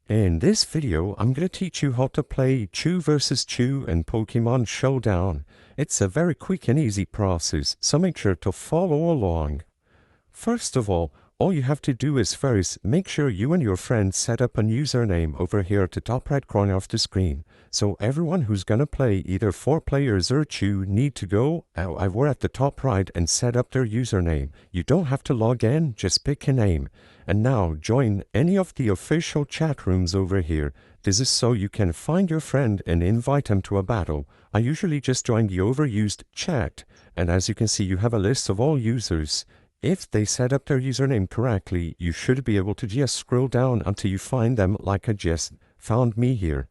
In this video, I'm going to teach you how to play Chew versus Chew in Pokemon Showdown. It's a very quick and easy process, so make sure to follow along. First of all you have to do is first make sure you and your friends set up a username over here at the top right corner of the screen. So everyone who's going to play, either 4 players or Chew, need to go over at the top right and set up their username. You don't have to log in, just pick a name. And now join any of the official chat rooms over here. This is so you can find your friend and invite him to a battle. I usually just join the overused chat, and as you can see, you have a list of all users. If they set up their username correctly, you should be able to just scroll down until you find them, like I just found me here.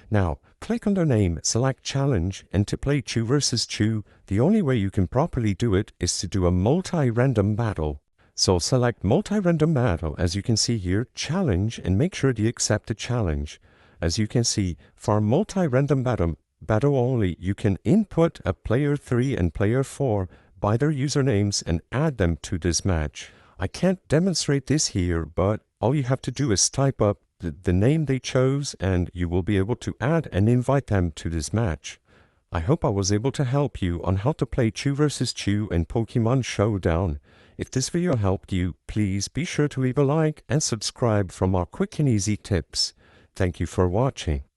Now, click on their name, select challenge, and to play Chew versus Chew, the only way you can properly do it is to do a multi-random battle. So select multi-random battle, as you can see here, challenge, and make sure you accept the challenge. As you can see, for multi-random battle only, you can input a player 3 and player 4 by their usernames and add them to this match. I can't demonstrate this here, but all you have to do is type up the name they chose and you will be able to add and invite them to this match. I hope I was able to help you on how to play Chew versus Chew in Pokemon Showdown. If this video helped you, please be sure to leave a like and subscribe for more quick and easy tips. Thank you for watching.